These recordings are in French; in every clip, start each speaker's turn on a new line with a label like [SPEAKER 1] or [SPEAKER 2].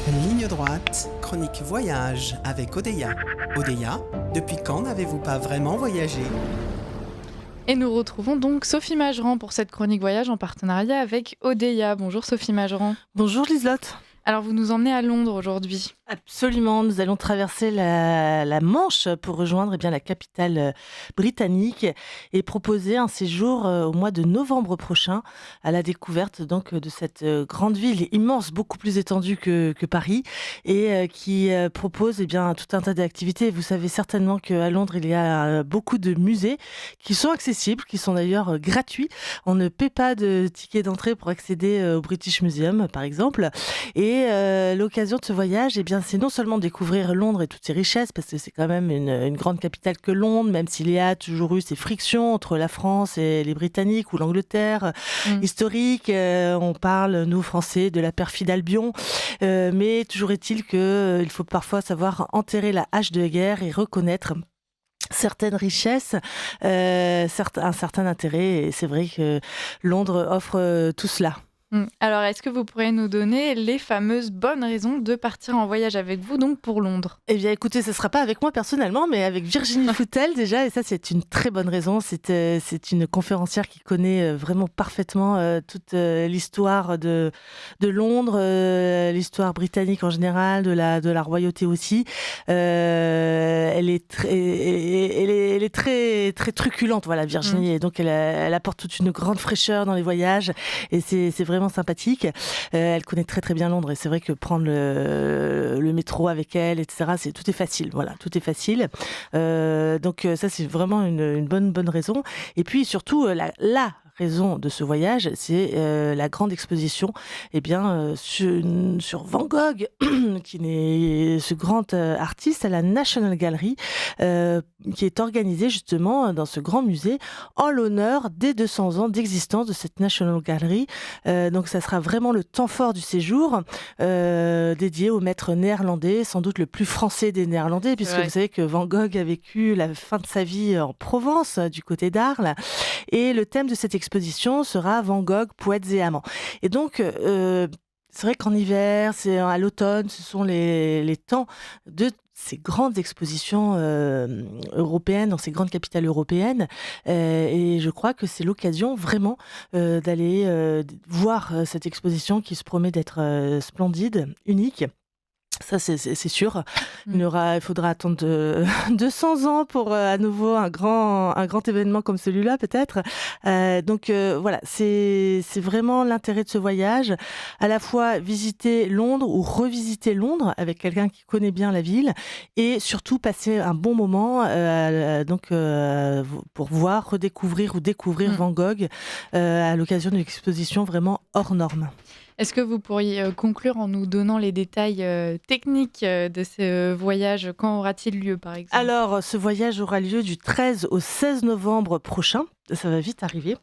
[SPEAKER 1] Ligne droite, chronique voyage avec Odeya. Odeya, depuis quand n'avez-vous pas vraiment voyagé?
[SPEAKER 2] Et nous retrouvons donc Sophie Majeran pour cette chronique voyage en partenariat avec Odeya. Bonjour Sophie Majeran.
[SPEAKER 3] Bonjour Liselotte.
[SPEAKER 2] Alors vous nous emmenez à Londres aujourd'hui.
[SPEAKER 3] Absolument, nous allons traverser la Manche pour rejoindre la capitale britannique et proposer un séjour au mois de novembre prochain à la découverte donc de cette grande ville immense, beaucoup plus étendue que Paris et qui propose tout un tas d'activités. Vous savez certainement qu'à Londres, il y a beaucoup de musées qui sont accessibles, qui sont d'ailleurs gratuits. On ne paie pas de ticket d'entrée pour accéder au British Museum, par exemple. Et l'occasion de ce voyage, c'est non seulement découvrir Londres et toutes ses richesses, parce que c'est quand même une grande capitale que Londres, même s'il y a toujours eu ces frictions entre la France et les Britanniques ou l'Angleterre historique. On parle, nous Français, de la perfide Albion, mais toujours est-il qu'il faut parfois savoir enterrer la hache de guerre et reconnaître certaines richesses, un certain intérêt. Et c'est vrai que Londres offre tout cela.
[SPEAKER 2] Alors, est-ce que vous pourriez nous donner les fameuses bonnes raisons de partir en voyage avec vous, donc pour Londres?
[SPEAKER 3] Eh bien, écoutez, ce ne sera pas avec moi personnellement, mais avec Virginie Foutel déjà, et ça, c'est une très bonne raison. C'est une conférencière qui connaît vraiment parfaitement toute l'histoire de Londres, l'histoire britannique en général, de la royauté aussi. Elle est très, très truculente, voilà, Virginie, et donc elle apporte toute une grande fraîcheur dans les voyages, et c'est vraiment sympathique. Elle connaît très très bien Londres et c'est vrai que prendre le métro avec elle, etc., tout est facile. Voilà, tout est facile. Donc ça, c'est vraiment une bonne raison. Et puis surtout, la raison de ce voyage, c'est la grande exposition sur Van Gogh, qui est ce grand artiste à la National Gallery, qui est organisée justement dans ce grand musée en l'honneur des 200 ans d'existence de cette National Gallery. Donc ça sera vraiment le temps fort du séjour, dédié au maître néerlandais, sans doute le plus français des Néerlandais, puisque vous savez que Van Gogh a vécu la fin de sa vie en Provence, du côté d'Arles. Et le thème de cette exposition sera Van Gogh, poètes et amants. Et donc, c'est vrai qu'en hiver, c'est à l'automne, ce sont les temps de ces grandes expositions européennes, dans ces grandes capitales européennes. Et je crois que c'est l'occasion vraiment d'aller voir cette exposition qui se promet d'être splendide, unique. Ça, c'est sûr. Il faudra attendre 200 ans pour à nouveau un grand événement comme celui-là, peut-être. Donc voilà, c'est vraiment l'intérêt de ce voyage. À la fois visiter Londres ou revisiter Londres avec quelqu'un qui connaît bien la ville et surtout passer un bon moment pour voir, redécouvrir ou découvrir Van Gogh à l'occasion d'une exposition vraiment hors norme.
[SPEAKER 2] Est-ce que vous pourriez conclure en nous donnant les détails techniques de ce voyage? Quand aura-t-il lieu, par exemple?
[SPEAKER 3] Alors, ce voyage aura lieu du 13 au 16 novembre prochain. Ça va vite arriver.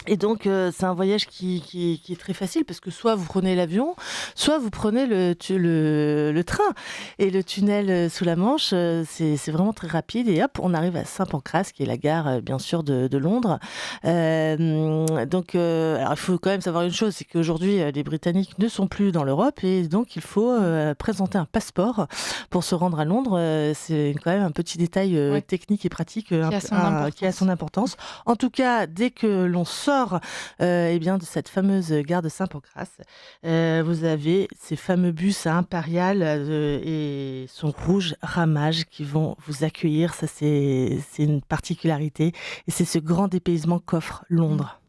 [SPEAKER 3] Et donc, c'est un voyage qui est très facile parce que soit vous prenez l'avion, soit vous prenez le train. Et le tunnel sous la Manche, c'est vraiment très rapide. Et hop, on arrive à Saint-Pancras, qui est la gare, bien sûr, de Londres. Alors, il faut quand même savoir une chose, c'est qu'aujourd'hui, les Britanniques ne sont plus dans l'Europe. Et donc, il faut présenter un passeport pour se rendre à Londres. C'est quand même un petit détail technique et pratique qui a son importance. En tout cas, dès que l'on sort de cette fameuse gare de Saint-Pancras, vous avez ces fameux bus impérial et son rouge ramage qui vont vous accueillir. Ça, c'est une particularité et c'est ce grand dépaysement qu'offre Londres.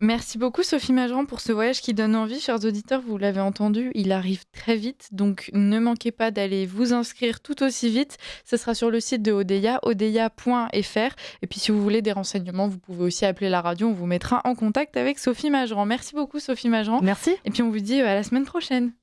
[SPEAKER 2] Merci beaucoup Sophie Majeran pour ce voyage qui donne envie. Chers auditeurs, vous l'avez entendu, il arrive très vite, donc ne manquez pas d'aller vous inscrire tout aussi vite. Ce sera sur le site de Odeya, odeya.fr. Et puis si vous voulez des renseignements, vous pouvez aussi appeler la radio, on vous mettra en contact avec Sophie Majeran. Merci beaucoup Sophie Majeran.
[SPEAKER 3] Merci.
[SPEAKER 2] Et puis on vous dit à la semaine prochaine.